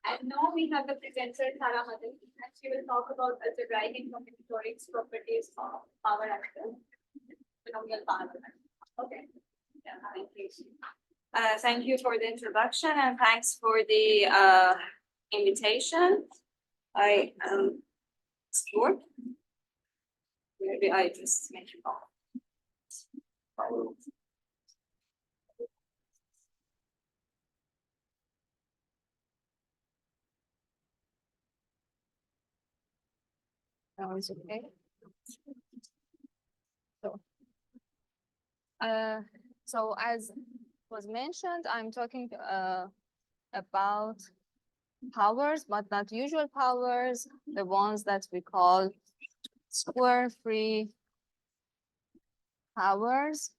And now we have the presenter Sara, and she will talk about algebraic and combinatorics properties of power vector, polynomial power vector. Okay. Yeah, please. Thank you for the introduction and thanks for the invitation. I am Stuart. Maybe I just make it off. That was okay. So as was mentioned, I'm talking about powers, but not usual powers, the ones that we call square-free powers.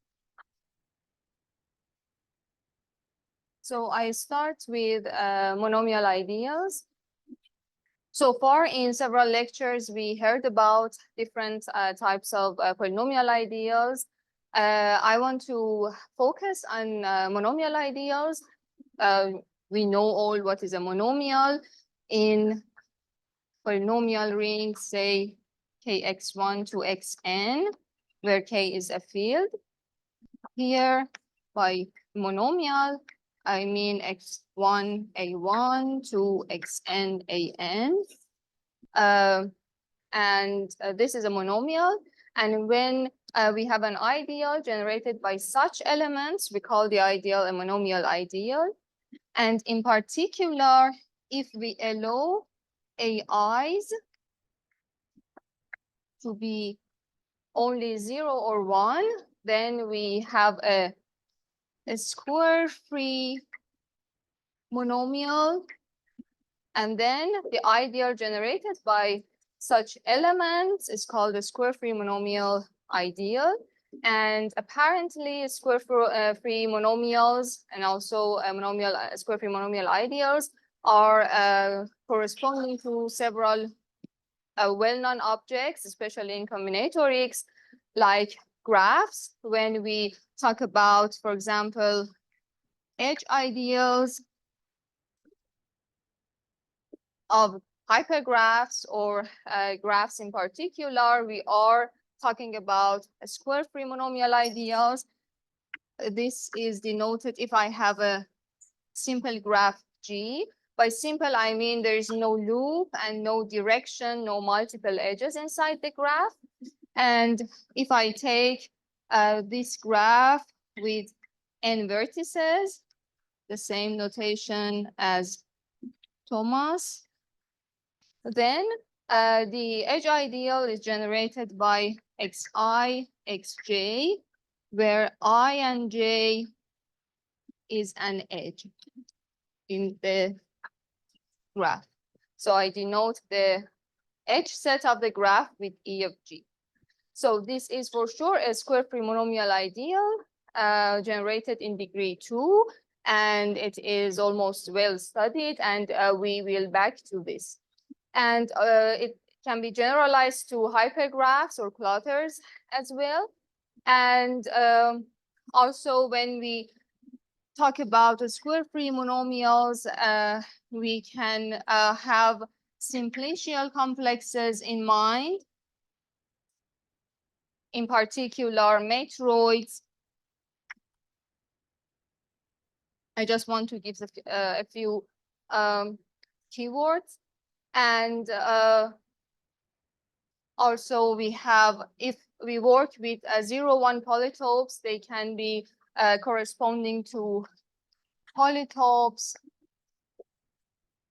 So I start with monomial ideals. So far in several lectures, we heard about different types of polynomial ideals. I want to focus on monomial ideals. We know all what is a monomial in polynomial ring, say kx1 to xn, where k is a field. Here, by monomial, I mean x1 a1 to xn an. And this is a monomial. And when we have an ideal generated by such elements, we call the ideal a monomial ideal. And in particular, if we allow ai's to be only 0 or 1, then we have a square-free monomial. And then the ideal generated by such elements is called a square-free monomial ideal. And apparently square-free monomials and also square-free monomial ideals are corresponding to several well-known objects, especially in combinatorics, like graphs. When we talk about, for example, edge ideals of hypergraphs or graphs in particular, we are talking about square-free monomial ideals. This is denoted if I have a simple graph G. By simple, I mean there is no loop and no direction, no multiple edges inside the graph. And if I take this graph with n vertices, the same notation as Thomas, then the edge ideal is generated by xi, xj, where I and j is an edge in the graph. So I denote the edge set of the graph with E of G. So this is for sure a square-free monomial ideal generated in degree 2, and it is almost well studied, and we will back to this. And it can be generalized to hypergraphs or clusters as well. And also when we talk about square-free monomials, we can have simplicial complexes in mind, in particular matroids. I just want to give a few keywords. And also we have, if we work with 0-1 polytopes, they can be corresponding to polytopes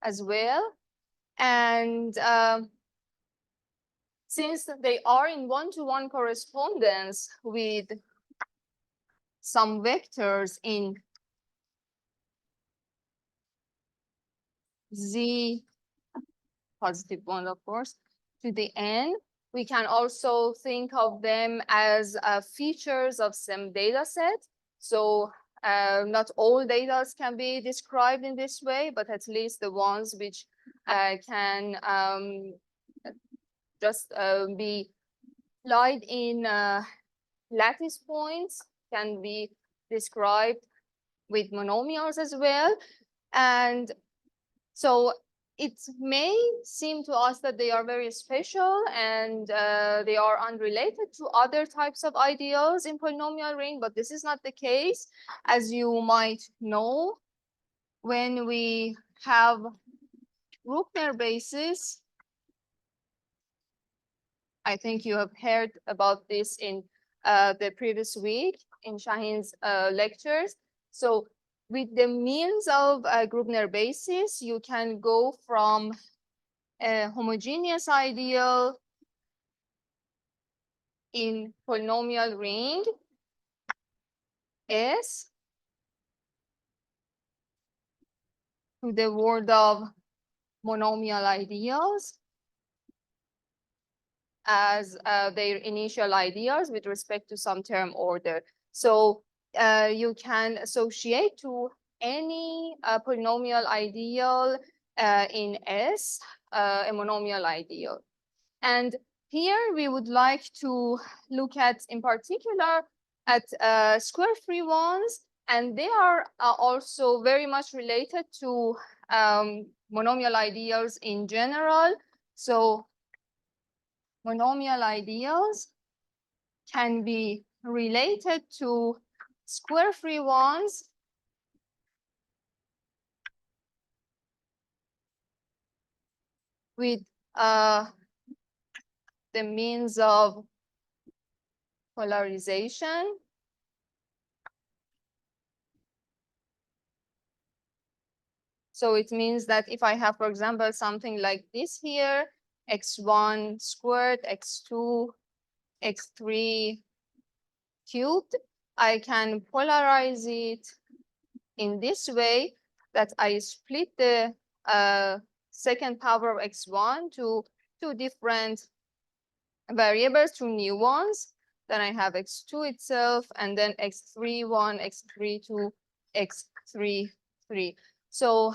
as well. And since they are in one-to-one correspondence with some vectors in Z, positive one, of course, to the n, we can also think of them as features of some data set. So not all data can be described in this way, but at least the ones which can just be lied in lattice points can be described with monomials as well. And so it may seem to us that they are very special and they are unrelated to other types of ideals in polynomial ring, but this is not the case. As you might know, when we have Bruckner basis, I think you have heard about this in the previous week in Shaheen's lectures. So with the means of Grubner basis, you can go from a homogeneous ideal in polynomial ring S to the world of monomial ideals as their initial ideals with respect to some term order. So you can associate to any polynomial ideal in S, a monomial ideal. And here we would like to look at, in particular, at square-free ones, and they are also very much related to monomial ideals in general. So monomial ideals can be related to square-free ones with the means of polarization. So it means that if I have, for example, something like this here, x1 squared, x2, x3 cubed, I can polarize it in this way, that I split the second power of x1 to two different variables, two new ones. Then I have x2 itself, and then x3 1, x3 2, x3 3. So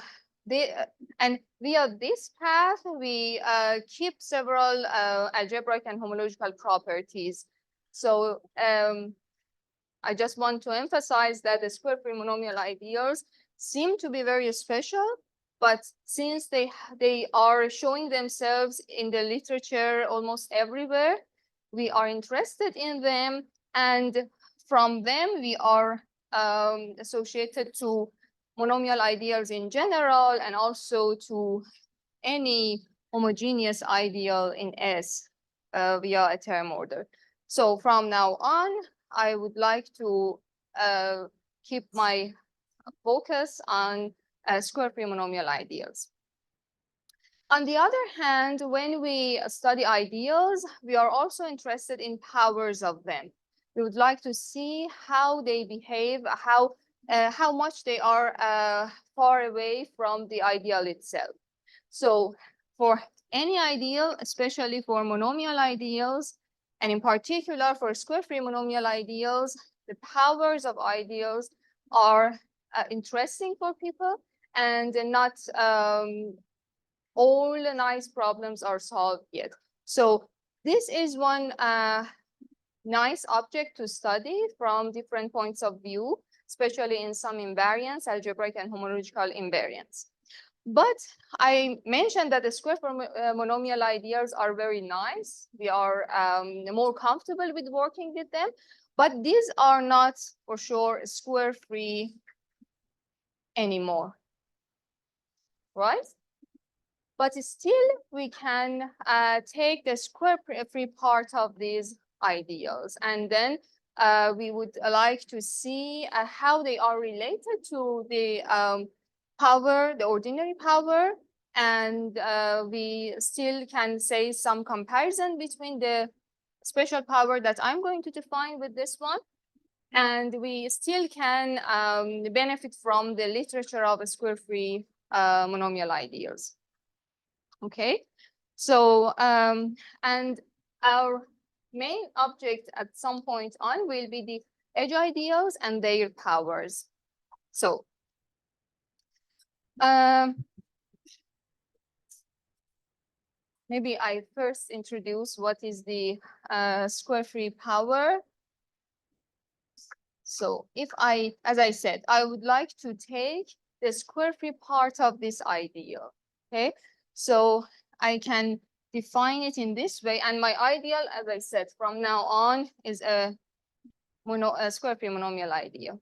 and via this path, we keep several algebraic and homological properties. So I just want to emphasize that the square-free monomial ideals seem to be very special, but since they are showing themselves in the literature almost everywhere, we are interested in them, and from them we are associated to monomial ideals in general, and also to any homogeneous ideal in S via a term order. So from now on, I would like to keep my focus on square-free monomial ideals. On the other hand, when we study ideals, we are also interested in powers of them. We would like to see how they behave, how much they are far away from the ideal itself. So for any ideal, especially for monomial ideals, and in particular for square-free monomial ideals, the powers of ideals are interesting for people, and not all nice problems are solved yet. So this is one nice object to study from different points of view, especially in some invariants, algebraic and homological invariants. But I mentioned that the square-free monomial ideals are very nice. We are more comfortable with working with them, but these are not for sure square-free anymore, right? But still, we can take the square-free part of these ideals, and then we would like to see how they are related to the power, the ordinary power, and we still can say some comparison between the special power that I'm going to define with this one, and we still can benefit from the literature of square-free monomial ideals. Okay, so and our main object at some point on will be the edge ideals and their powers. So maybe I first introduce what is the square-free power. So if as I said, I would like to take the square free part of this ideal. Okay, so I can define it in this way, and my ideal, as I said, from now on is a square free monomial ideal.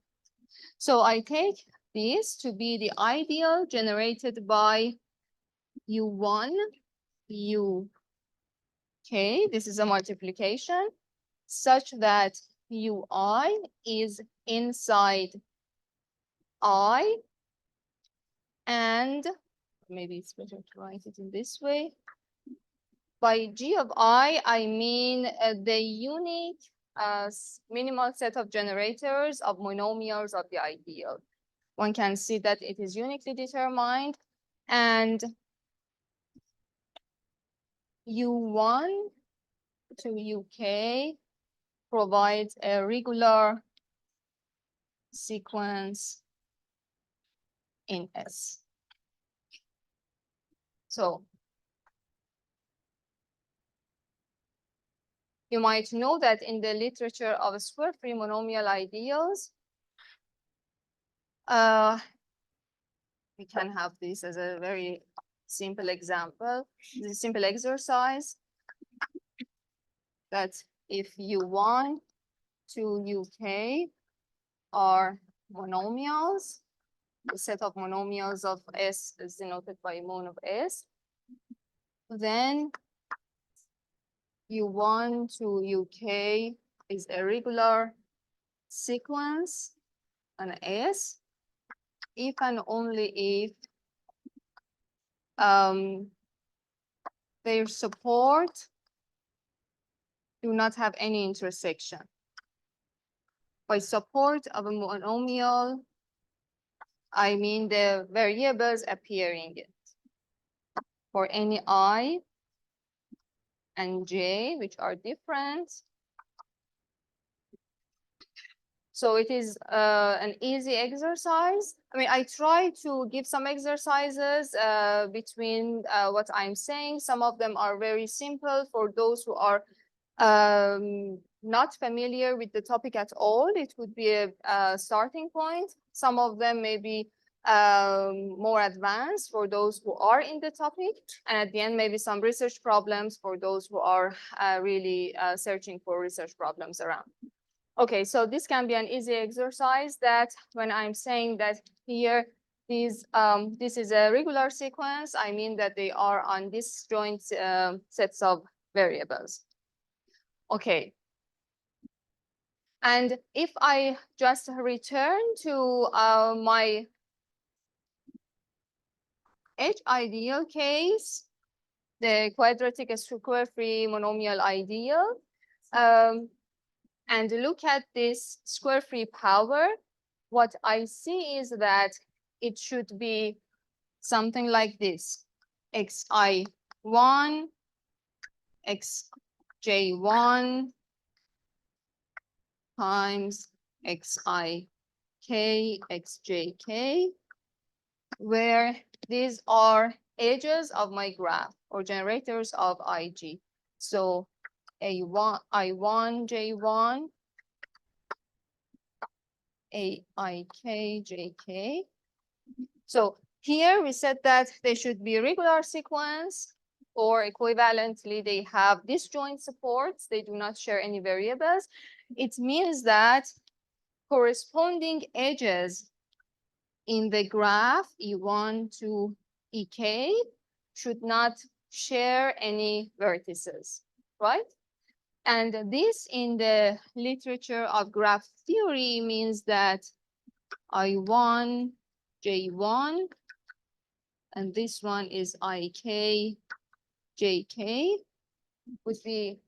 So I take this to be the ideal generated by U1, U K, this is a multiplication, such that Ui is inside I, and maybe it's better to write it in this way. By G of I mean the unique minimal set of generators of monomials of the ideal. One can see that it is uniquely determined, and U1 to UK provides a regular sequence in S. So you might know that in the literature of square free monomial ideals, we can have this as a very simple example, this simple exercise, that if U1 to UK are monomials, the set of monomials of S is denoted by mon of S, then U1 to UK is a regular sequence on S if and only if their support do not have any intersection. By support of a monomial, I mean the variables appearing it for any I and J, which are different. So it is an easy exercise. I mean, I try to give some exercises between what I'm saying. Some of them are very simple for those who are not familiar with the topic at all. It would be a starting point. Some of them may be more advanced for those who are in the topic. And at the end, maybe some research problems for those who are really searching for research problems around. Okay, so this can be an easy exercise that when I'm saying that here, this is a regular sequence, I mean that they are on disjoint sets of variables. Okay. And if I just return to my H ideal case, the quadratic square free monomial ideal, and look at this square free power, what I see is that it should be something like this: xi1, xj1 times xik, xjk, where these are edges of my graph or generators of Ig. So I1, J1, AIK, JK. So here we said that they should be regular sequence, or equivalently, they have disjoint supports. They do not share any variables. It means that corresponding edges in the graph E1 to EK should not share any vertices, right? And this in the literature of graph theory means that I1, J1, and this one is IK, JK, would be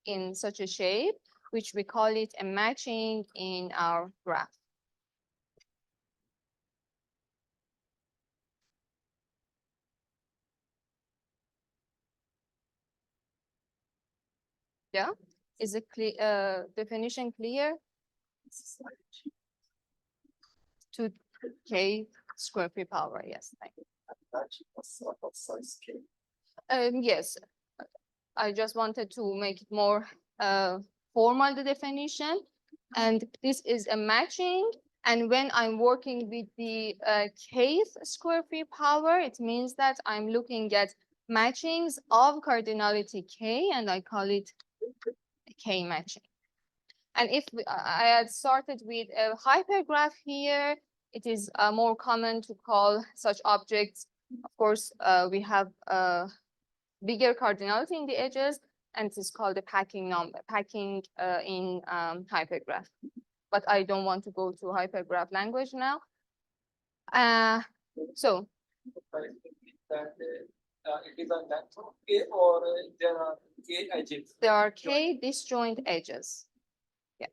in such a shape, which we call it a matching in our graph. Yeah, is the definition clear? To K square free power, yes, thank you. Yes, I just wanted to make it more formal, the definition. And this is a matching And when I'm working with the kth square free power, it means that I'm looking at matchings of cardinality k, and I call it k matching. And if I had started with a hypergraph here, it is more common to call such objects. Of course, we have bigger cardinality in the edges, and it is called a packing number, packing in hypergraph. But I don't want to go to hypergraph language now. So it is a length of K, or there are K edges? there are k disjoint edges. Yeah.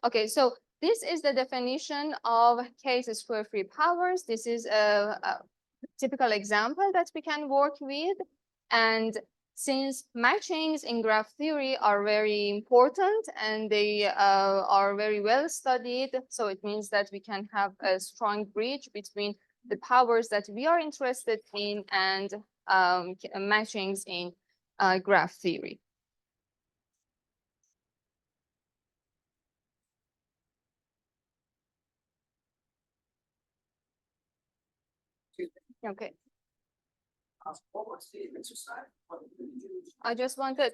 Okay, so this is the definition of k square free powers. This is a typical example that we can work with. And since matchings in graph theory are very important and they are very well studied, so it means that we can have a strong bridge between the powers that we are interested in and matchings in graph theory. Okay. What was the exercise? I just wanted,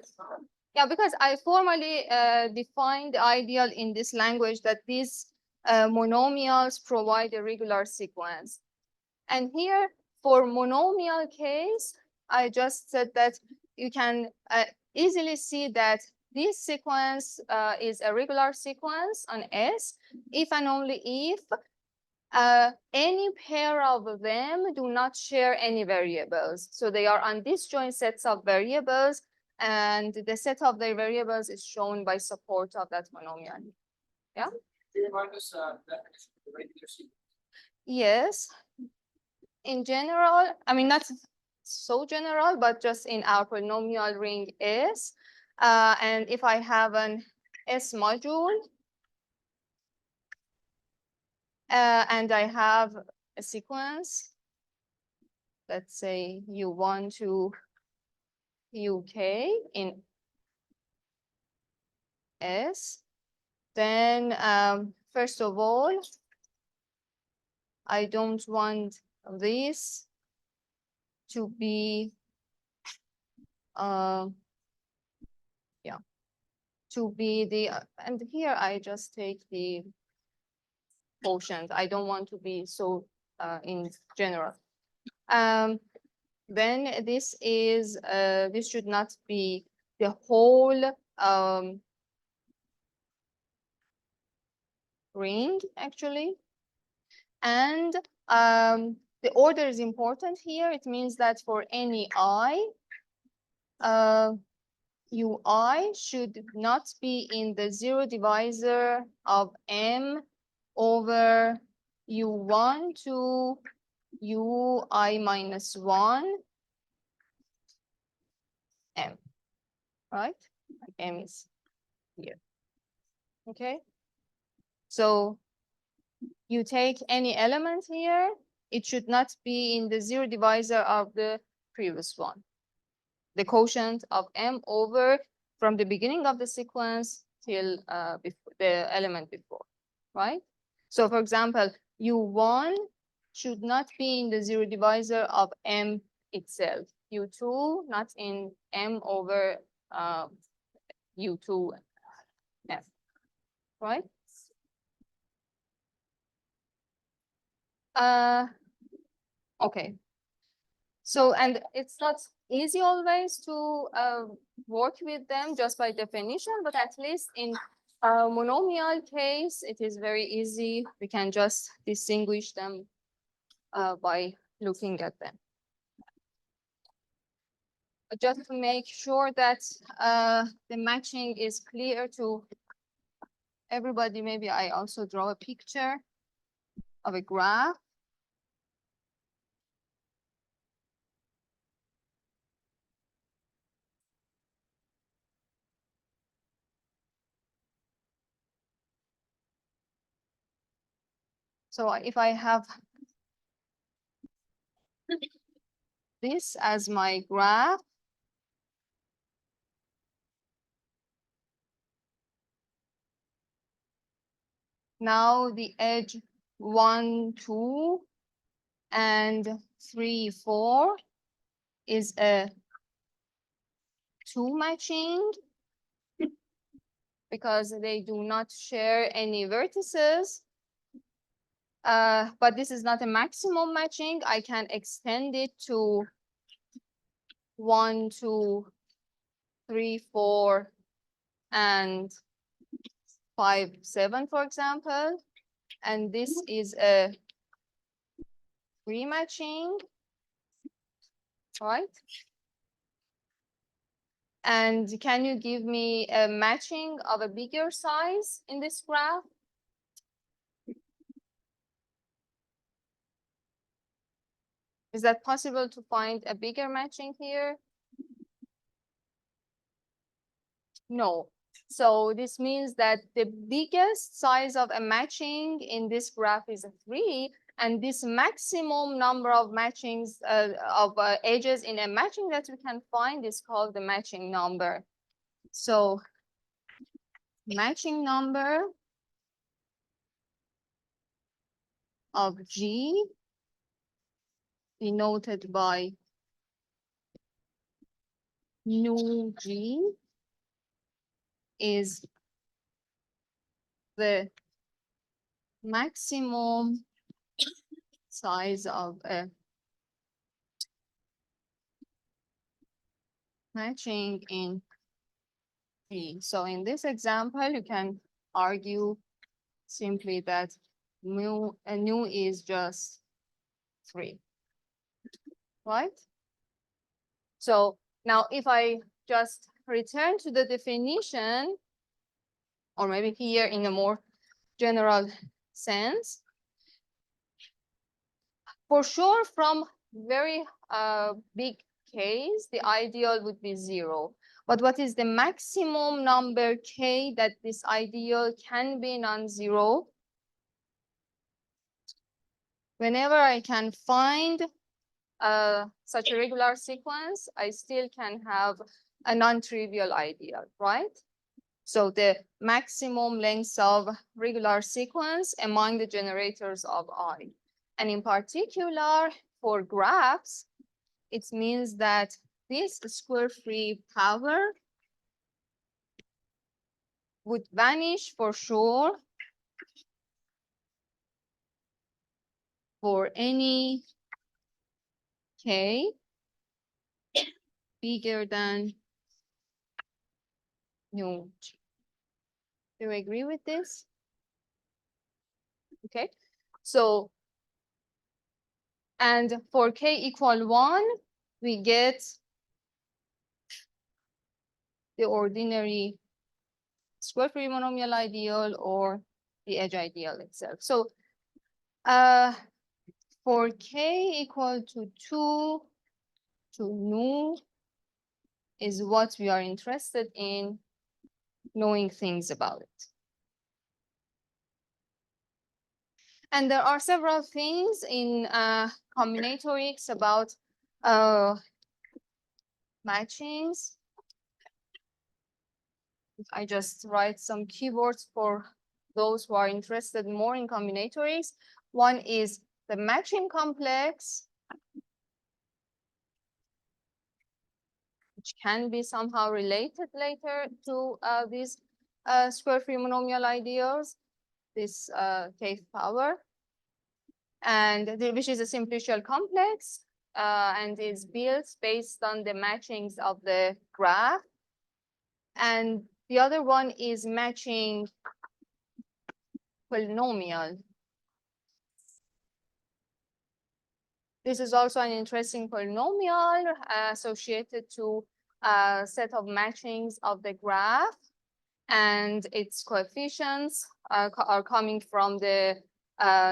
yeah, because I formally defined the ideal in this language that these monomials provide a regular sequence. And here for monomial case, I just said that you can easily see that this sequence is a regular sequence on S if and only if any pair of them do not share any variables. So they are on disjoint sets of variables, and the set of their variables is shown by support of that monomial. Yeah? Do you remind us definition of the regular sequence? Yes. In general, I mean, not so general, but just in our polynomial ring S. And if I have an S module, and I have a sequence, let's say U1 to UK in S, then first of all, I don't want this to be, to be the, and here I just take the quotient. I don't want to be so in general. Then this is, this should not be the whole ring actually. And the order is important here. It means that for any I, ui should not be in the zero divisor of m over u1 to ui minus 1 m, right? M is here. Okay. So you take any element here, it should not be in the zero divisor of the previous one. The quotient of m over from the beginning of the sequence till before, the element before, right? So for example, u1 should not be in the zero divisor of m itself. u2 not in m over u2 f, right? Okay. So, and it's not easy always to work with them just by definition, but at least in a monomial case, it is very easy. We can just distinguish them by looking at them. But just to make sure that the matching is clear to everybody, maybe I also draw a picture of a graph. So if I have this as my graph, Now the edge 1, 2, and 3, 4 is a 2 matching because they do not share any vertices. But this is not a maximum matching. I can extend it to 1, 2, 3, 4, and 5, 7, for example. And this is a 3 matching, right? And can you give me a matching of a bigger size in this graph? Is that possible to find a bigger matching here? No. So this means that the biggest size of a matching in this graph is a 3, and this maximum number of matchings of edges in a matching that we can find is called the matching number. So matching number of G denoted by nu G is the maximum size of a matching in G. So in this example, you can argue simply that nu is just 3, right? So now if I just return to the definition, or maybe here in a more general sense, for sure from very big case, the ideal would be 0. But what is the maximum number k that this ideal can be non-zero? Whenever I can find such a regular sequence, I still can have a non-trivial ideal, right? So the maximum length of regular sequence among the generators of I. And in particular, for graphs, it means that this square free power would vanish for sure for any k bigger than nu. Do you agree with this? Okay, so, and for k equal 1, we get the ordinary square free monomial ideal or the edge ideal itself. So for k equal to 2 to nu is what we are interested in knowing things about it. And there are several things in combinatorics about matchings. I just write some keywords for those who are interested more in combinatorics. One is the matching complex, which can be somehow related later to these square free monomial ideals, this kth power, and which is a simplicial complex and is built based on the matchings of the graph. And the other one is matching polynomial. This is also an interesting polynomial associated to a set of matchings of the graph, and its coefficients are coming from the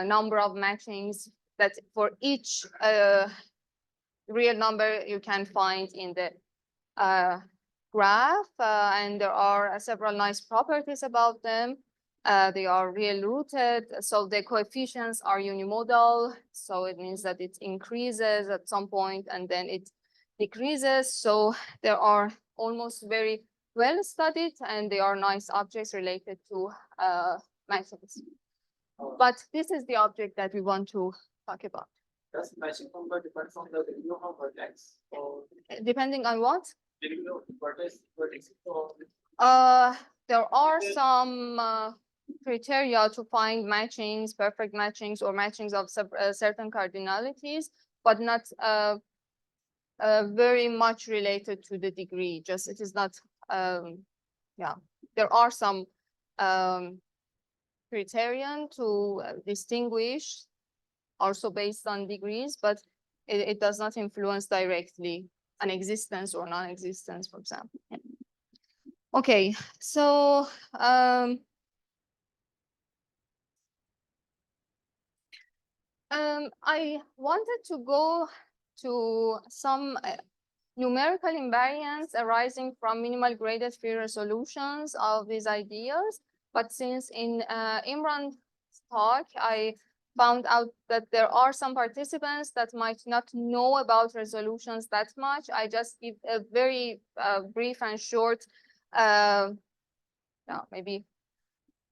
number of matchings that for each real number you can find in the graph, and there are several nice properties about them. They are real rooted, so the coefficients are unimodal, so it means that it increases at some point and then it decreases. So there are almost very well studied, and they are nice objects related to matchings. But this is the object that we want to talk about. Does matching number depends on the value of vertex or Depending on what? value of vertex or There are some criteria to find matchings, perfect matchings, or matchings of certain cardinalities, but not very much related to the degree. Just it is not. Yeah, there are some criterion to distinguish, also based on degrees, but it does not influence directly an existence or non-existence, for example. Okay, so I wanted to go to some numerical invariants arising from minimal graded Fourier solutions of these ideas. But since in Imran's talk, I found out that there are some participants that might not know about resolutions that much, I just give a very brief and short, maybe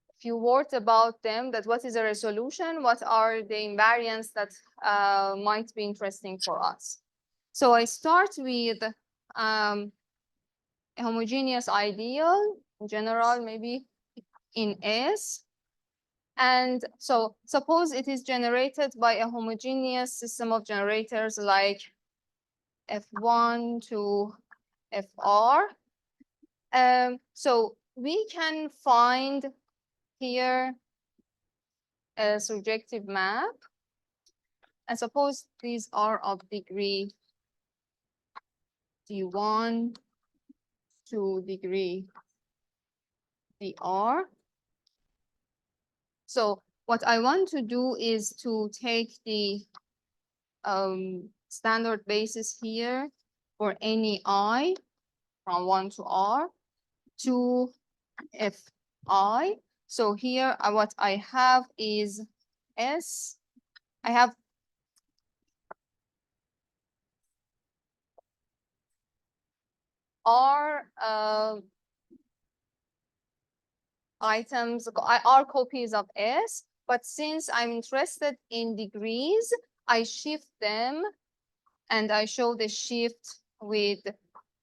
a few words about them, that what is a resolution, what are the invariants that might be interesting for us. So I start with a homogeneous ideal, in general, maybe in S. And so suppose it is generated by a homogeneous system of generators like F1 to Fr. So we can find here a surjective map. And suppose these are of degree D1 to degree dr. So what I want to do is to take the standard basis here for any I from 1 to R to Fi. So here what I have is S. I have R items, R copies of S, but since I'm interested in degrees, I shift them and I show the shift with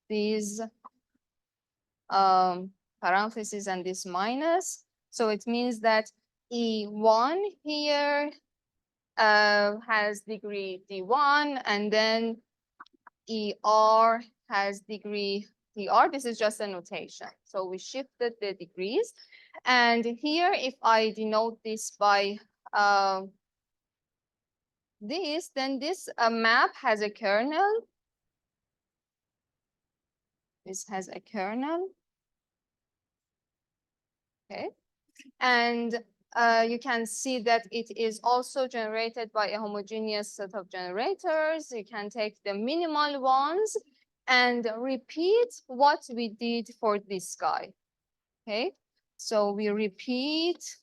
these parentheses and this minus. So it means that E1 here has degree D1, and then ER has degree DR. This is just a notation. So we shifted the degrees. And here, if I denote this by this, then this map has a kernel. This has a kernel. Okay. And you can see that it is also generated by a homogeneous set of generators. You can take the minimal ones and repeat what we did for this guy. Okay, so we repeat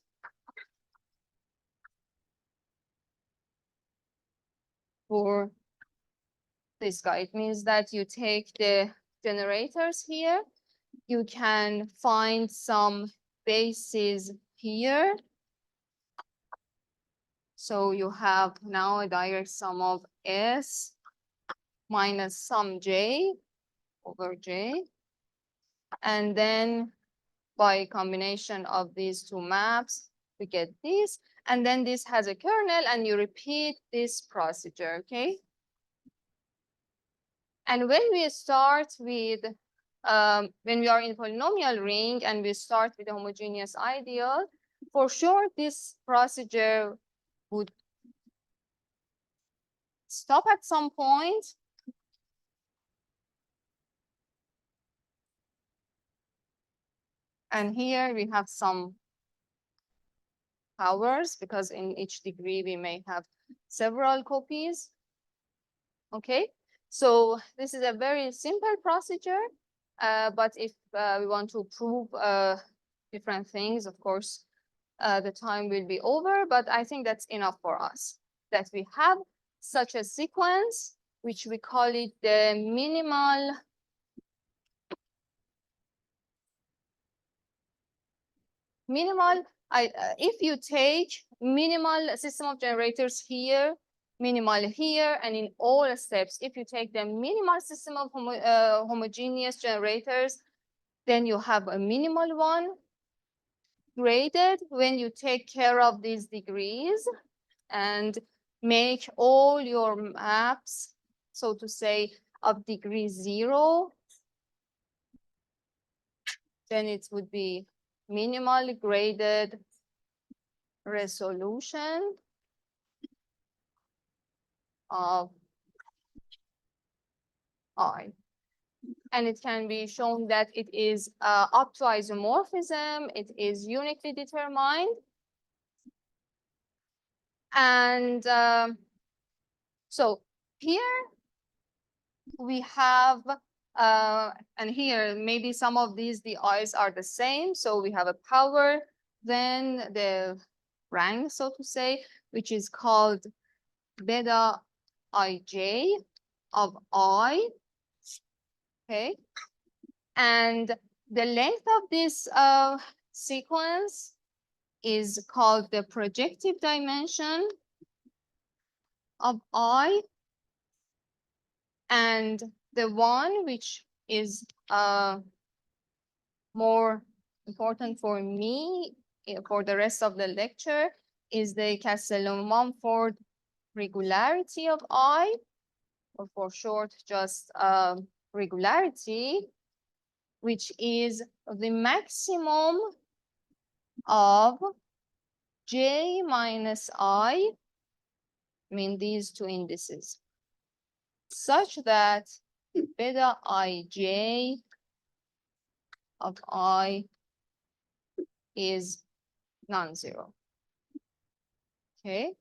for this guy. It means that you take the generators here, you can find some bases here. So you have now a direct sum of S minus some J over J. And then by combination of these two maps, we get this. And then this has a kernel and you repeat this procedure, okay? And when we start with, when we are in polynomial ring and we start with a homogeneous ideal, for sure this procedure would stop at some point. And here we have some powers because in each degree we may have several copies. Okay, so this is a very simple procedure, but if we want to prove different things, of course, the time will be over, but I think that's enough for us, that we have such a sequence, which we call it the minimal if you take minimal system of generators here, minimal here, and in all steps, if you take the minimal system of homogeneous generators, then you have a minimal one graded when you take care of these degrees and make all your maps, so to say, of degree 0, then it would be minimal graded resolution of I. And it can be shown that it is up to isomorphism, it is uniquely determined. And so here we have, and here maybe some of these, the i's are the same. So we have a power, then the rank, so to say, which is called beta ij of I. Okay. And the length of this sequence is called the projective dimension of I. And the one which is more important for me for the rest of the lecture is the Castello-Mumford regularity of I, or for short, just regularity, which is the maximum of j minus I mean these two indices, such that beta ij of I is non-zero. Okay.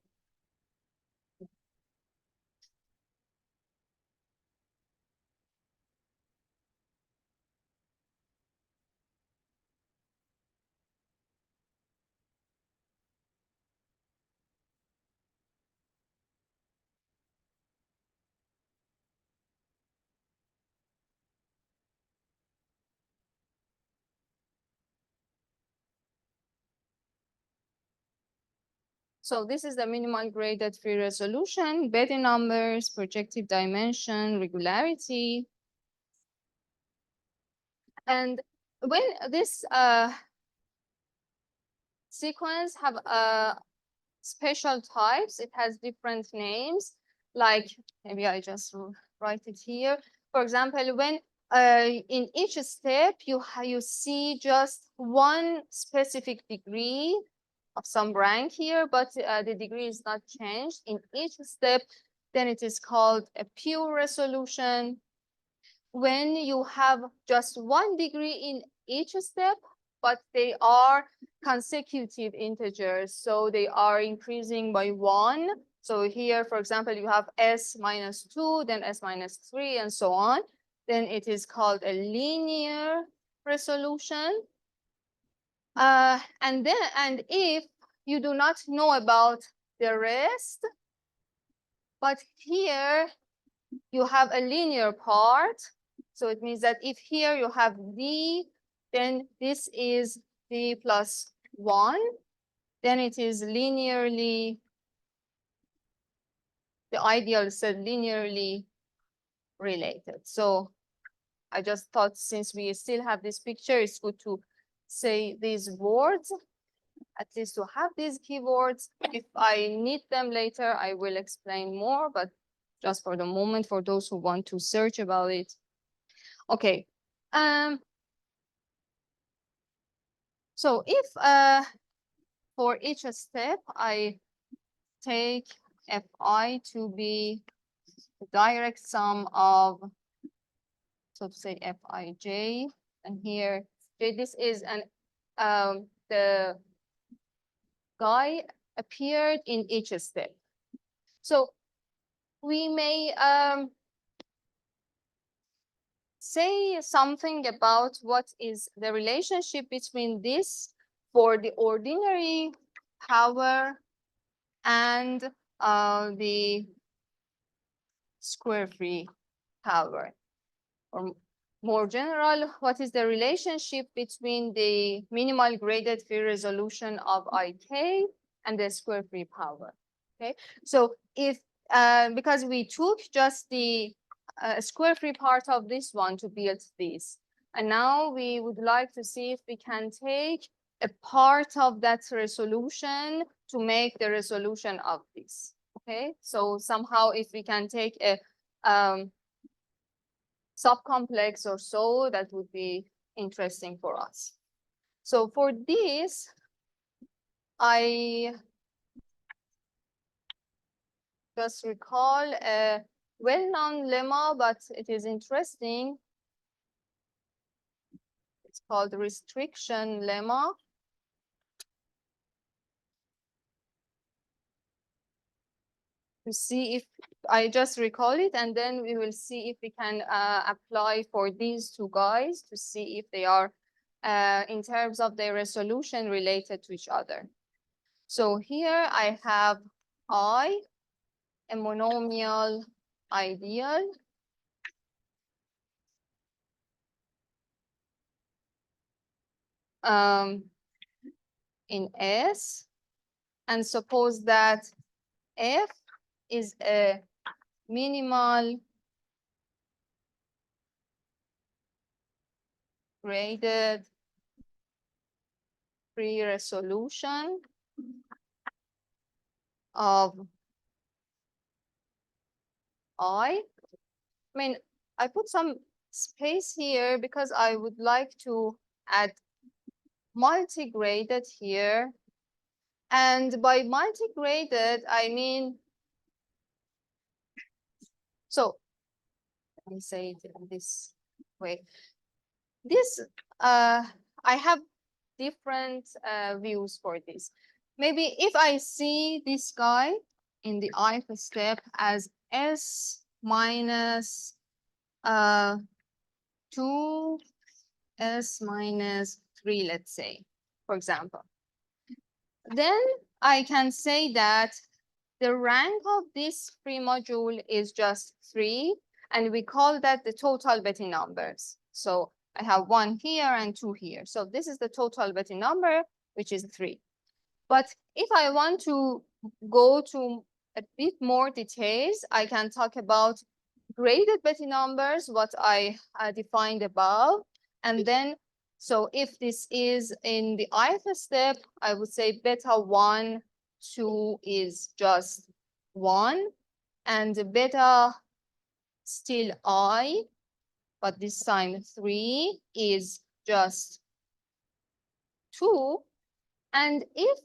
So this is the minimal graded free resolution, Betti numbers, projective dimension, regularity. And when this sequence have special types, it has different names, like maybe I just write it here. For example, when in each step you see just one specific degree of some rank here, but the degree is not changed in each step, then it is called a pure resolution. When you have just one degree in each step, but they are consecutive integers, so they are increasing by 1. So here, for example, you have s minus 2, then s minus 3, and so on. Then it is called a linear resolution. And if you do not know about the rest, but here you have a linear part, so it means that if here you have d, then this is d plus 1, then it is linearly, the ideal set linearly related. So I just thought, since we still have this picture, it's good to say these words, at least to have these keywords. If I need them later, I will explain more, but just for the moment, for those who want to search about it. Okay. So if for each step I take fi to be the direct sum of, so to say, fij, and here this is an the guy appeared in each step. So we may say something about what is the relationship between this for the ordinary power and the square free power. Or more general, what is the relationship between the minimal graded free resolution of IK and the square free power? Okay, so if because we took just the square free part of this one to build this, and now we would like to see if we can take a part of that resolution to make the resolution of this. Okay, so somehow if we can take a subcomplex or so, that would be interesting for us. So for this, I just recall a well-known lemma, but it is interesting. It's called the restriction lemma. To see if I just recall it, and then we will see if we can apply for these two guys to see if they are in terms of their resolution related to each other. So here I have I, a monomial ideal. In S, and suppose that F is a minimal graded free resolution of I mean, I put some space here because I would like to add multi-graded here. And by multi-graded, I mean, so let me say it in this way. This, I have different views for this. Maybe if I see this guy in the ith step as S minus 2, S minus 3, let's say, for example, then I can say that the rank of this free module is just 3, and we call that the total Betty numbers. So I have 1 here and 2 here. So this is the total Betty number, which is 3. But if I want to go to a bit more details, I can talk about graded Betty numbers, what I defined above. And then, so if this is in the ith step, I would say beta 1, 2 is just 1, and beta still I, but this time 3 is just 2. And if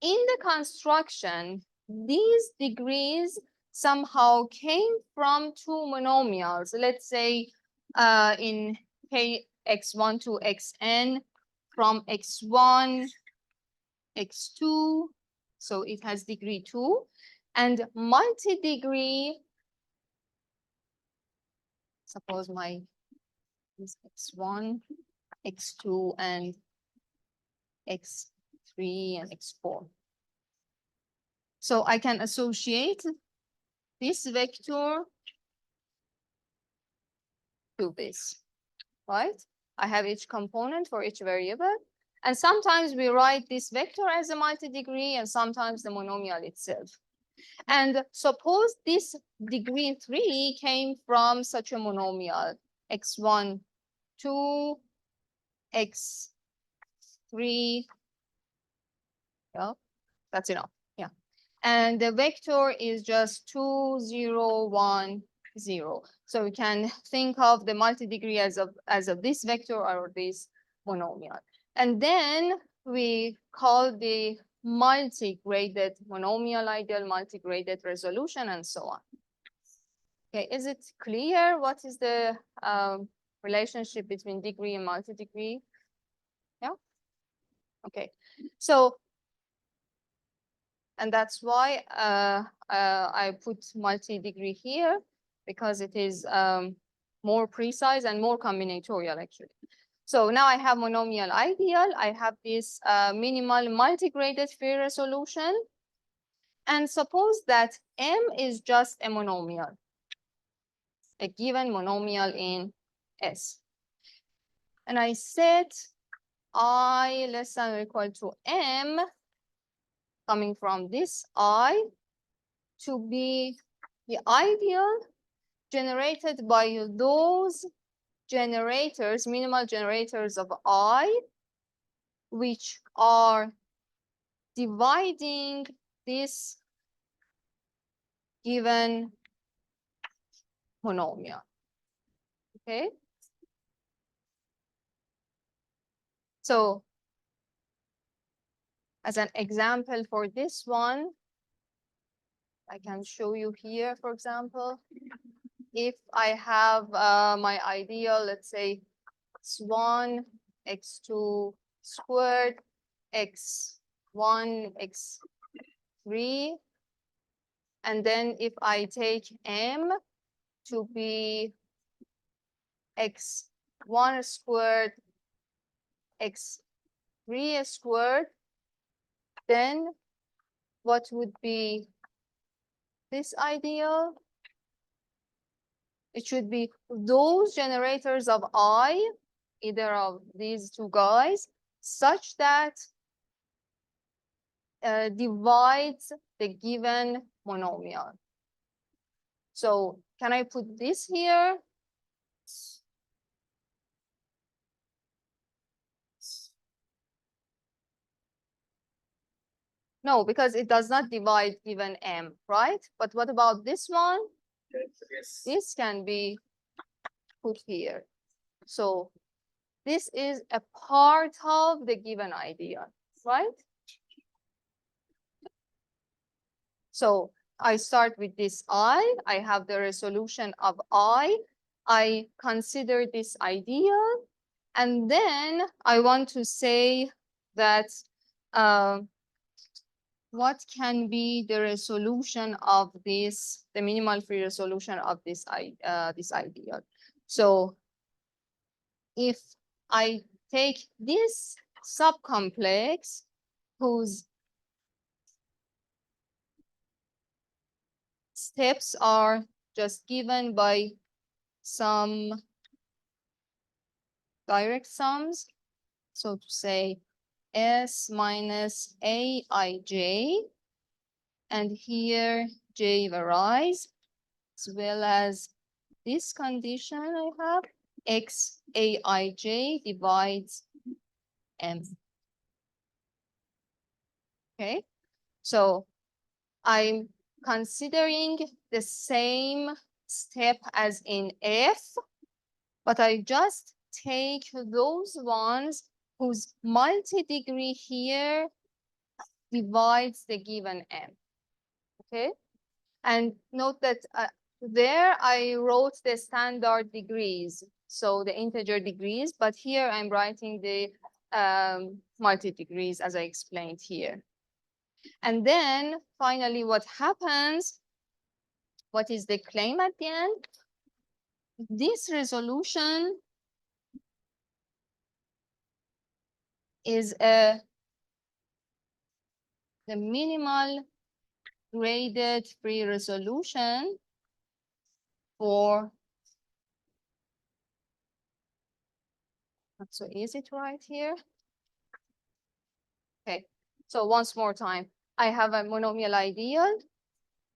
in the construction, these degrees somehow came from two monomials, let's say in kx1 to xn, from x1, x2, so it has degree 2, and multi-degree, suppose my is x1, x2, and x3 and x4. So I can associate this vector to this, right? I have each component for each variable. And sometimes we write this vector as a multi-degree and sometimes the monomial itself. And suppose this degree 3 came from such a monomial, x1, 2, x3, yeah, that's enough, yeah. And the vector is just 2, 0, 1, 0. So we can think of the multi-degree as of this vector or this monomial. And then we call the multi-graded monomial ideal, multi-graded resolution, and so on. Okay, is it clear what is the relationship between degree and multi-degree? Yeah. Okay, so and that's why I put multi-degree here, because it is more precise and more combinatorial actually. So now I have monomial ideal. I have this minimal multi-graded free resolution. And suppose that M is just a monomial, a given monomial in S. and I set I less than or equal to m coming from this I to be the ideal generated by those generators, minimal generators of I, which are dividing this given monomial. Okay. So as an example for this one, I can show you here, for example, if I have my ideal, let's say x1, x2 squared, x1, x3, and then if I take m to be x1 squared, x3 squared, then what would be this ideal? It should be those generators of I, either of these two guys, such that divides the given monomial. So can I put this here? No, because it does not divide given m, right? But what about this one? Yes. This can be put here. So this is a part of the given idea, right? So I start with this I have the resolution of I consider this ideal, and then I want to say that what can be the resolution of this, the minimal free resolution of this ideal. So if I take this subcomplex whose steps are just given by some direct sums, so to say S minus Aij, and here J varies, as well as this condition I have, X Aij divides M. Okay, so I'm considering the same step as in F, but I just take those ones whose multi-degree here divides the given M. Okay, and note that there I wrote the standard degrees, so the integer degrees, but here I'm writing the multi-degrees as I explained here. And then finally what happens, what is the claim at the end? This resolution is the minimal graded free resolution for, not so easy to write here. Okay, so once more time, I have a monomial ideal.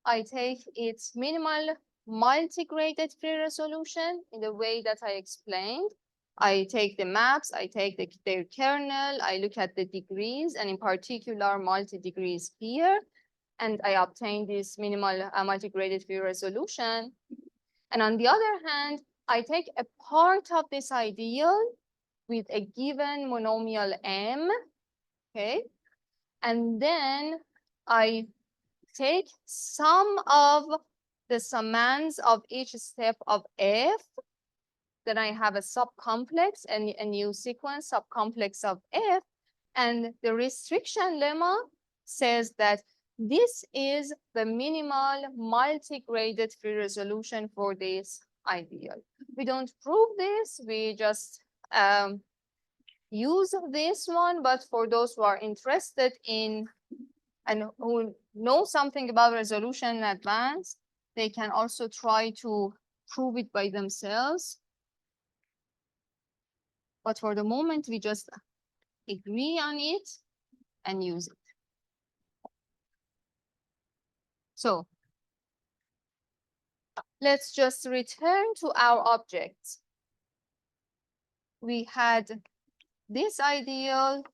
I take its minimal multi-graded free resolution in the way that I explained. I take the maps, I take their kernel, I look at the degrees, and in particular multi-degrees here, and I obtain this minimal multi-graded free resolution. And on the other hand, I take a part of this ideal with a given monomial M, okay? And then I take some of the summands of each step of F. Then I have a subcomplex and a new sequence subcomplex of F. And the restriction lemma says that this is the minimal multi-graded free resolution for this ideal. We don't prove this, we just use this one, but for those who are interested in and who know something about resolution in advance, they can also try to prove it by themselves. But for the moment, we just agree on it and use it. So let's just return to our objects. We had this ideal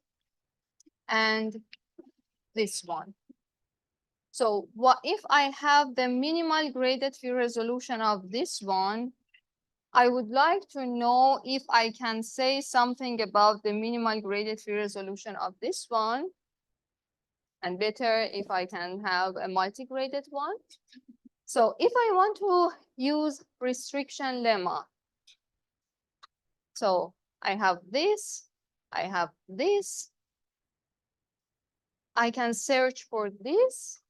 and this one. So what if I have the minimal graded field resolution of this one? I would like to know if I can say something about the minimal graded field resolution of this one, and better if I can have a multi-graded one. So if I want to use restriction lemma, so I have this, I have this, I can search for this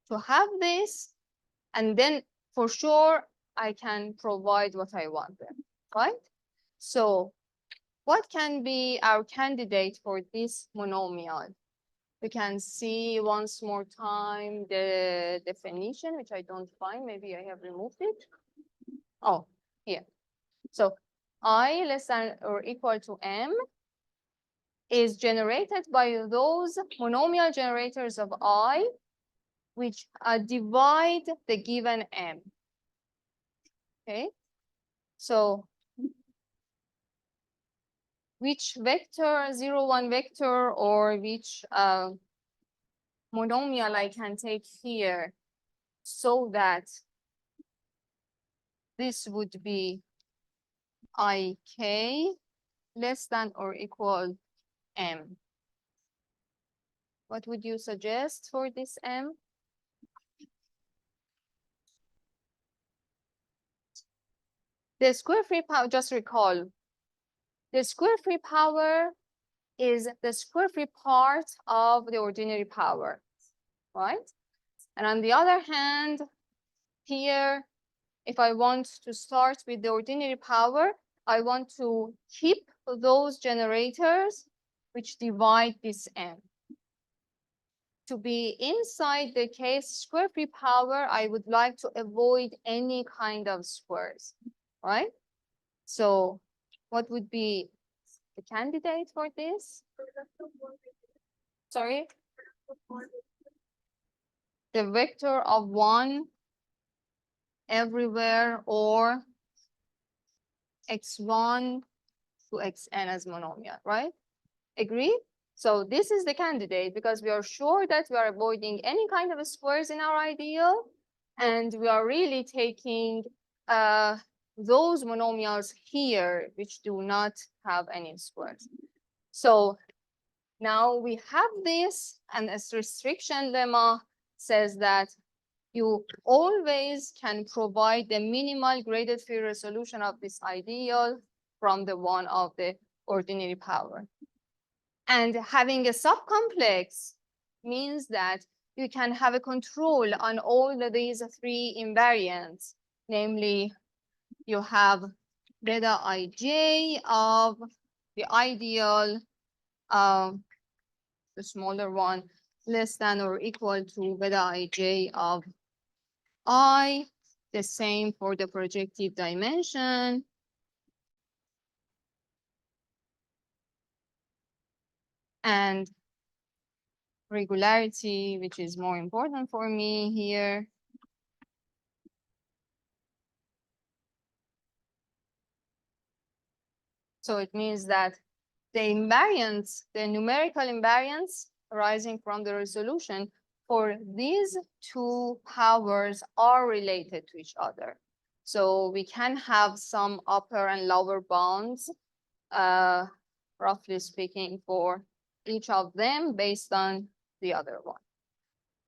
to have this, and then for sure I can provide what I want there, right? So what can be our candidate for this monomial? We can see once more time the definition, which I don't find. Maybe I have removed it. Oh, here. So I less than or equal to m is generated by those monomial generators of I which divide the given m. Okay, so which vector, 0, 1 vector, or which monomial I can take here so that this would be ik less than or equal m. What would you suggest for this m? The square free power, just recall, the square free power is the square free part of the ordinary power, right? And on the other hand, here, if I want to start with the ordinary power, I want to keep those generators which divide this m. To be inside the case square free power, I would like to avoid any kind of squares, right? So what would be the candidate for this? Sorry? The vector of 1 everywhere, or x1 to xn as monomial, right? Agree? So this is the candidate because we are sure that we are avoiding any kind of squares in our ideal, and we are really taking those monomials here which do not have any squares. So now we have this, and this restriction lemma says that you always can provide the minimal graded field resolution of this ideal from the one of the ordinary power. And having a subcomplex means that you can have a control on all of these 3 invariants, namely you have beta ij of the ideal, the smaller one, less than or equal to beta ij of I, the same for the projective dimension. And regularity, which is more important for me here. So it means that the invariants, the numerical invariants arising from the resolution for these 2 powers are related to each other. So we can have some upper and lower bounds, roughly speaking, for each of them based on the other one.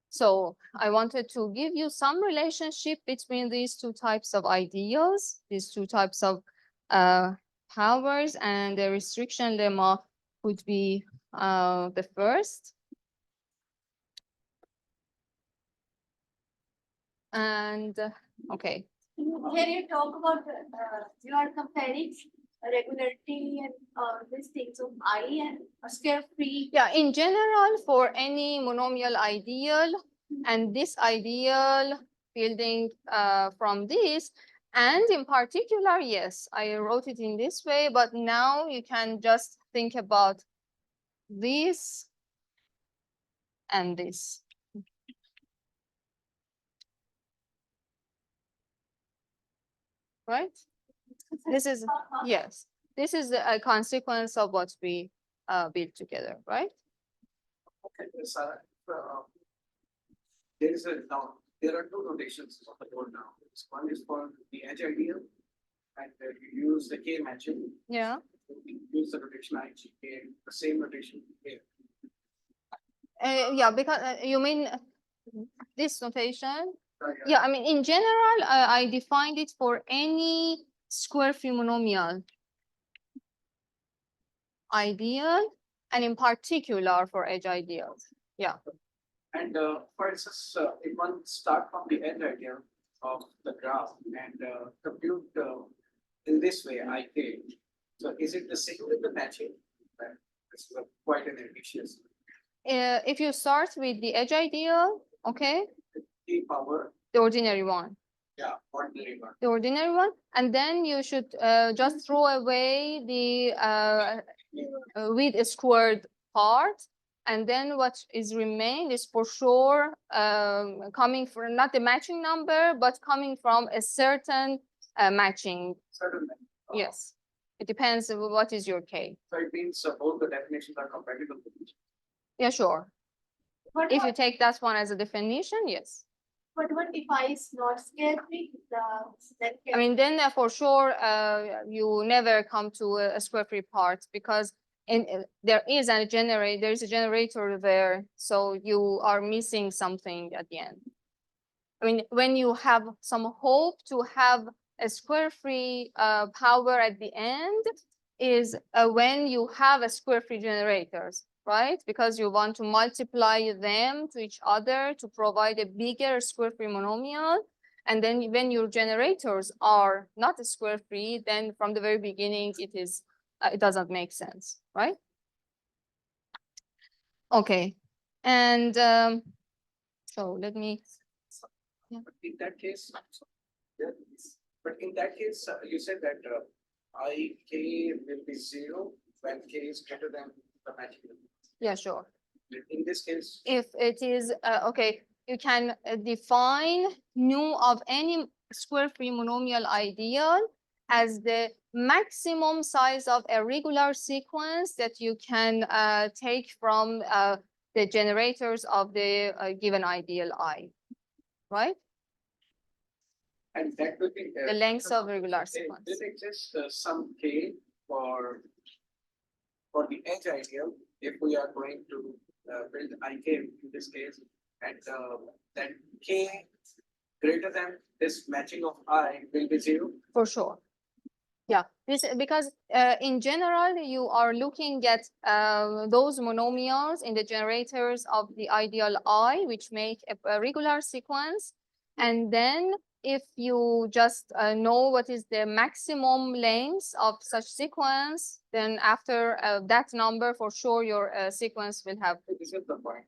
So I wanted to give you some relationship between these 2 types of ideals, these 2 types of powers, and the restriction lemma would be the first. And okay. Here you talk about you are comparing regularity and these things of I and square free. Yeah, in general, for any monomial ideal and this ideal building from this, And in particular, yes, I wrote it in this way, but now you can just think about this and this. Right? This is, yes, this is a consequence of what we built together, right? Okay, Sara, there is a now there are two notations of the board now. One is for the edge ideal, and you use the K matching. Yeah. You use the notation IGK, the same notation here. Yeah, because you mean this notation? Right, Yeah, I mean, in general, I defined it for any square free monomial ideal, and in particular for edge ideals. Yeah. And for instance, if one start from the end idea of the graph and compute in this way, IK, so is it the same with the matching? Right. It's quite an ambitious. If you start with the edge ideal, okay, T power, the ordinary one, yeah, ordinary one. the ordinary one, and then you should just throw away the with a squared part, and then what is remained is for sure coming from not the matching number, but coming from a certain matching. Certainly. Yes, it depends on what is your K. So it means both the definitions are compatible with each Yeah, sure. But If you take that one as a definition, yes. But what if I is not scary? I mean, then for sure, you never come to a square free part, because there is a generator there, so you are missing something at the end. I mean, when you have some hope to have a square free power at the end is when you have a square free generators, right? Because you want to multiply them to each other to provide a bigger square free monomial. And then when your generators are not a square free, then from the very beginning, it doesn't make sense, right? Okay. And so let me. But in that case, but in that case, you said that IK will be 0 when K is greater than the matching number. Yeah, sure. In this case, If it is, okay, you can define nu of any square free monomial ideal as the maximum size of a regular sequence that you can take from the generators of the given ideal I, right? and that will be The lengths of regular sequence. There exists some K for the edge ideal if we are going to build IK in this case, and then K greater than this matching of I will be 0. For sure. Yeah, this because in general you are looking at those monomials in the generators of the ideal I, which make a regular sequence, and then if you just know what is the maximum length of such sequence, then after that number, for sure your sequence will have. This is the point.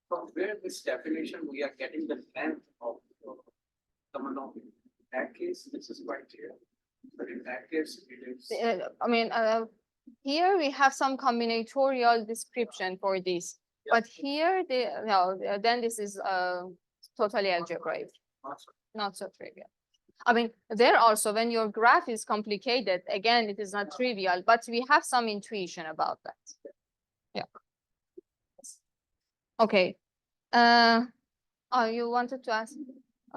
From where this definition we are getting the length of the monomial. In that case, this is quite clear. But in that case, it is. I mean, here we have some combinatorial description for this, but here then this is totally algebraic, not so trivial. I mean, there also, when your graph is complicated, again, it is not trivial, but we have some intuition about that. Yeah. Okay. Oh, you wanted to ask?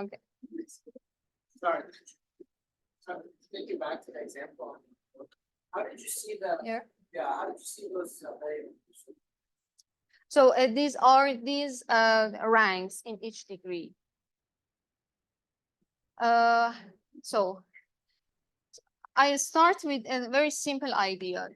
Okay. Sorry. So thinking back to the example, how did you see the? Here. Yeah, how did you see those variables? So these are these ranks in each degree. So I start with a very simple ideal.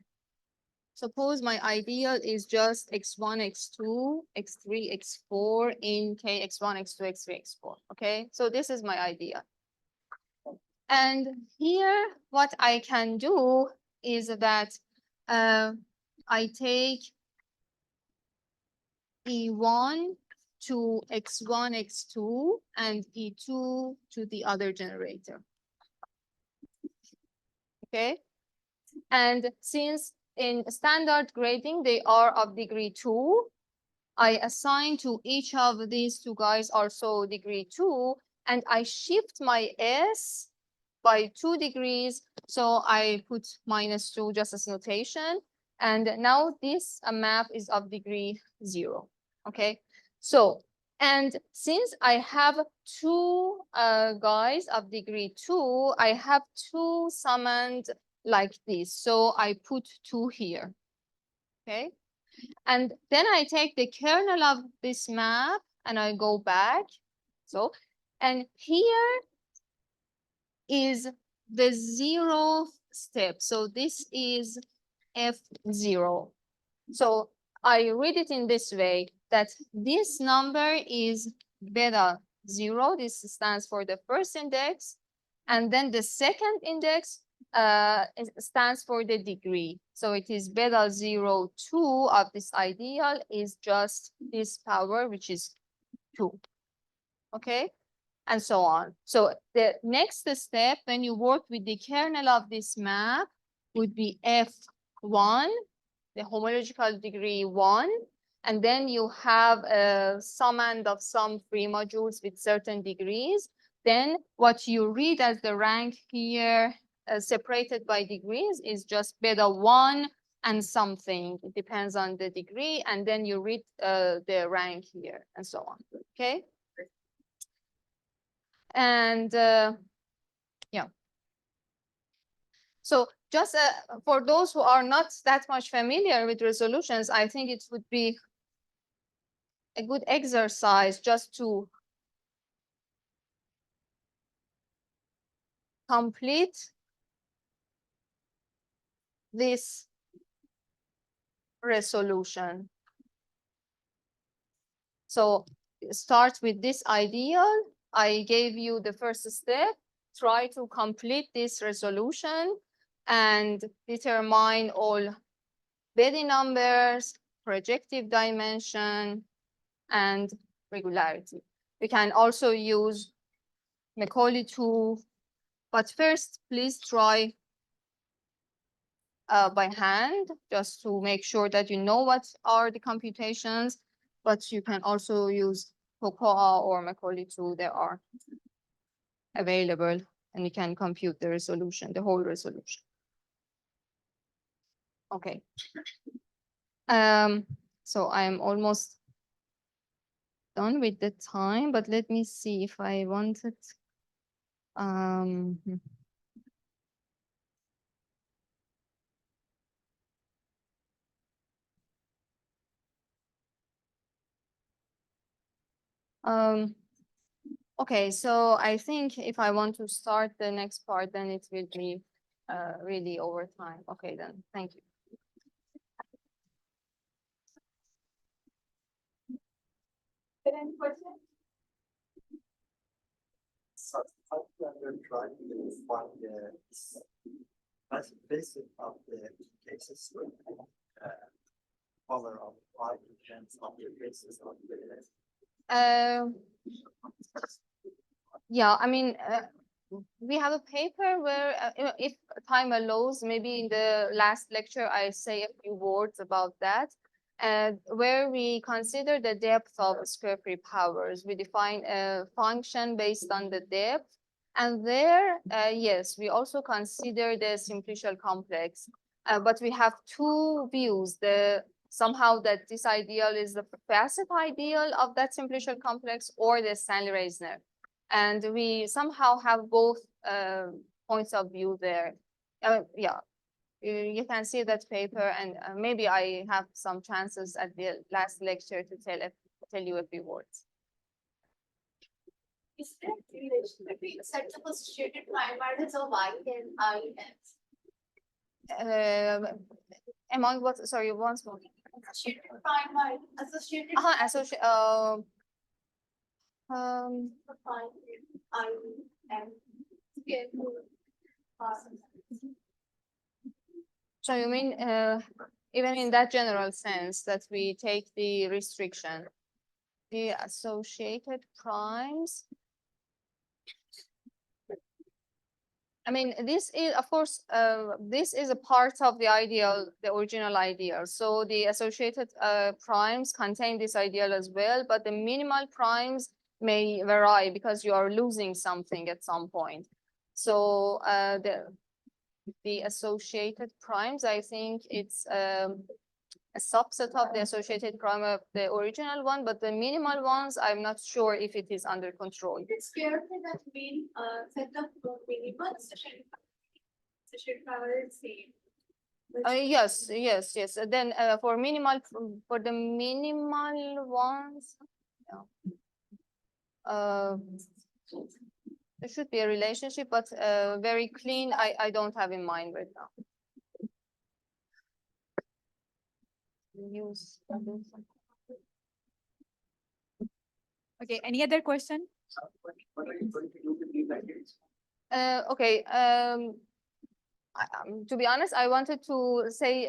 Suppose my ideal is just x1, x2, x3, x4 in k x1, x2, x3, x4. Okay, so this is my ideal. And here, what I can do is that I take E1 to x1, x2, and E2 to the other generator. okay? And since in standard grading, they are of degree 2, I assign to each of these two guys also degree 2, and I shift my S by 2 degrees. So I put -2 just as notation. And now this map is of degree 0. Okay. So, and since I have two guys of degree 2, I have two summoned like this. So I put 2 here. Okay. And then I take the kernel of this map and I go back. So, and here is the 0th step. So this is F0. So I read it in this way, that this number is beta 0. This stands for the first index. And then the second index stands for the degree. So it is beta 0, 2 of this ideal is just this power, which is 2. Okay, and so on. So the next step, when you work with the kernel of this map, would be F1, the homological degree 1. And then you have a summand of some free modules with certain degrees. Then what you read as the rank here, separated by degrees, is just beta 1 and something. It depends on the degree. And then you read the rank here and so on. Okay. And yeah. So just for those who are not that much familiar with resolutions, I think it would be a good exercise just to complete this resolution. So start with this ideal. I gave you the first step. Try to complete this resolution and determine all Betti numbers, projective dimension, and regularity. We can also use Macaulay tool, but first please try by hand just to make sure that you know what are the computations, but you can also use Cocoa or Macaulay tool. They are available and you can compute the resolution, the whole resolution. Okay. So I am almost done with the time, but let me see if I wanted. Um, okay, so I think if I want to start the next part, then it will be really over time. Okay, then thank you. Any question? So how can you try to find the basic of the cases with color of hydrogens of the basis of the Yeah, I mean, we have a paper where, if time allows, maybe in the last lecture, I say a few words about that, where we consider the depth of square free powers. We define a function based on the depth. And there, yes, we also consider the simplicial complex. But we have two views. Somehow that this ideal is the facet ideal of that simplicial complex or the Stanley-Reisner. And we somehow have both points of view there. Yeah, you can see that paper, and maybe I have some chances at the last lecture to tell you a few words. Is there a relation between sets of associated prime markers of Y and IS? Among what? Sorry, once more. Associated prime marker, associated prime I and square root. So you mean even in that general sense that we take the restriction, the associated primes I mean, this is, of course, this is a part of the ideal, the original ideal. So the associated primes contain this ideal as well, but the minimal primes may vary because you are losing something at some point. So the associated primes, I think it's a subset of the associated prime of the original one, but the minimal ones, I'm not sure if it is under control. It's clear that been set up for minimal session power is same. Yes, yes, yes. Then for minimal, for the minimal ones, yeah. There should be a relationship, but very clean. I don't have in mind right now. Use. Okay, any other question? What are you going to do with these ideas? Okay. To be honest, I wanted to say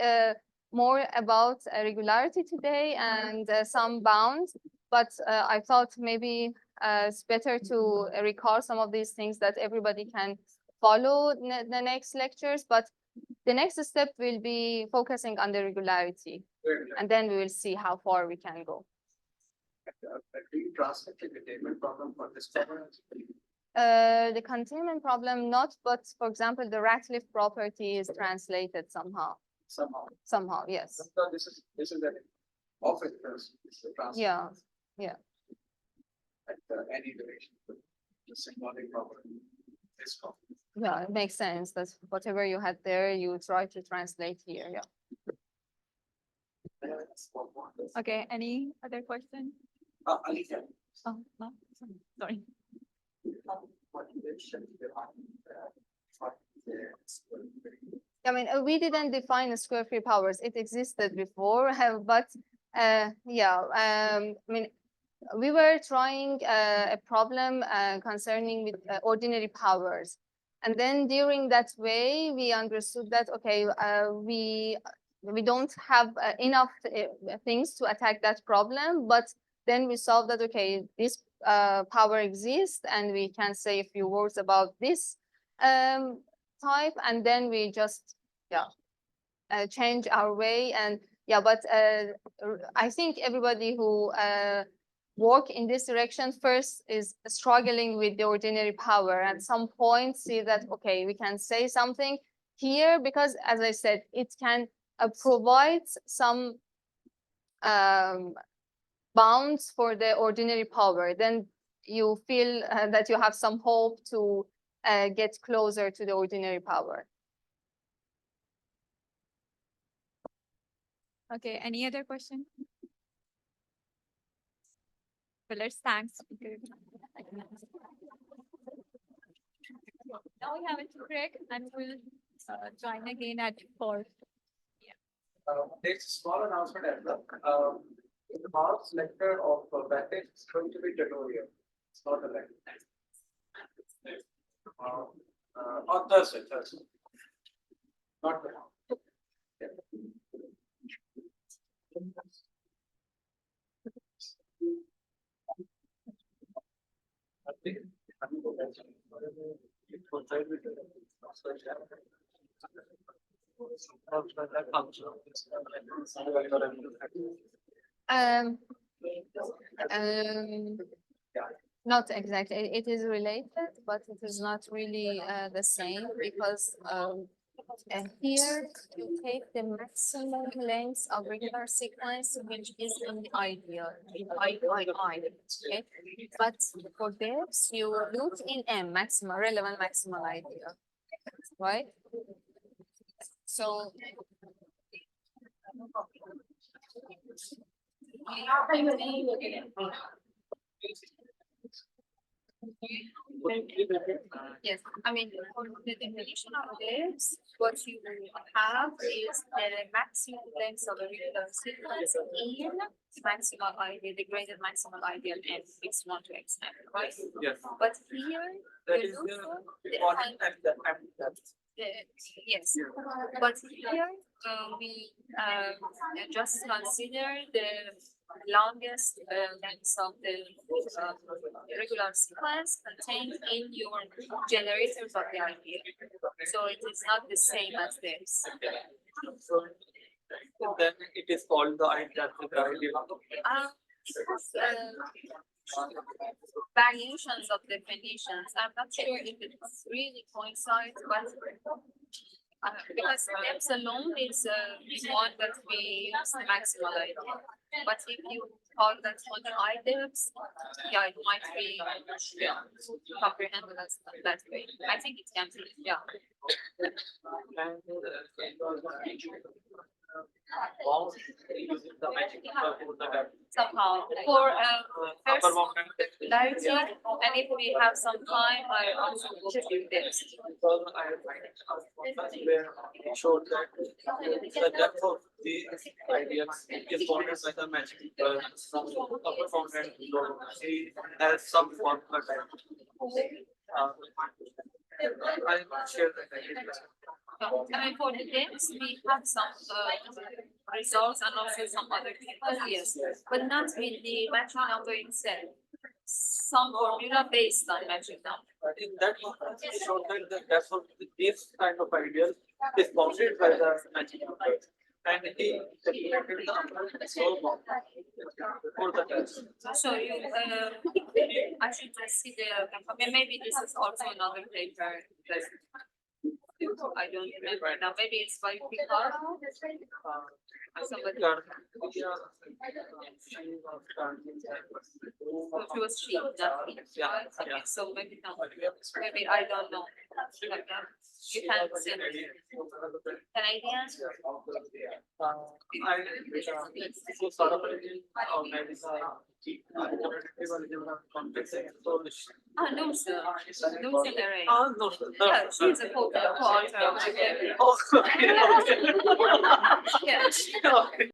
more about regularity today and some bounds, but I thought maybe it's better to recall some of these things that everybody can follow the next lectures. But the next step will be focusing on the regularity, and then we will see how far we can go. Do you translate the containment problem for this problem? The containment problem, not, but for example, the Ratcliffe property is translated somehow. Somehow. Somehow, yes. So this is an of interest. It's the translate. Yeah, yeah. At any duration, the symbolic property is called. Yeah, it makes sense. That's whatever you had there, you try to translate here. Yeah. Okay, any other question? Alika. Oh, no, sorry. I mean, we didn't define the square free powers. It existed before, but yeah, I mean, we were trying a problem concerning with ordinary powers. And then during that way, we understood that, okay, we don't have enough things to attack that problem, but then we solved that, okay, this power exists and we can say a few words about this type, and then we just, yeah, change our way. And yeah, but I think everybody who work in this direction first is struggling with the ordinary power. At some point, see that, okay, we can say something here because, as I said, it can provide some bounds for the ordinary power. Then you feel that you have some hope to get closer to the ordinary power. Okay, any other question? Pillars, thanks. Now we have a break and we'll join again at 4. There's a small announcement as well. In the March lecture of Batek is going to be tutorial. It's not a lecture. On Thursday. Not the. Yeah. Not exactly. It is related, but it is not really the same because here you take the maximum length of regular sequence, which is in the ideal, in I, okay? But for this, you look in M, maximum, relevant maximal ideal, right? So yes, I mean, for the definition of this, what you have is the maximum length of a regular sequence in maximal ideal, the graded maximal ideal n is 1 to xn, right? Yes. But here, That you is look the for important and the yes, but here we just consider the longest lengths of the regular sequence contained in your generators of the idea. So it is not the same as this. So then it is called the identical ideal. Because, variations of definitions, I'm not sure if it really coincides, but because depth alone is one that we use the maximal idea. But if you call that one high depths, yeah, it might be comprehended as that way. I think it can be, yeah. And bounds using the magic number for the depth. Somehow, for first Upper bound and clarity, and if we have some time, I also go through this. because I find where it showed that the depth of the idea is bounded by the magic upper bound and lower bound. See, as some formula type. I share that idea. I mean, for the depths, we have some results and also some other people, yes, but not with the magic number itself. Some formula based on magic number. But in that it showed that the depth of this kind of ideal is bounded by the magic number. And he calculated the upper lower bound for the test. So you, I should just see the, I mean, maybe this is also another paper that I don't remember now, maybe it's by Picard. Somebody, which was she, not me, right? Okay, so maybe not, maybe I don't know. Like, you can send me. Canadian? So Sara maybe complex. No, sir, no, sir, right. No, sir. Yeah, she's a co-author of the paper. Oh, okay. Yeah. Okay.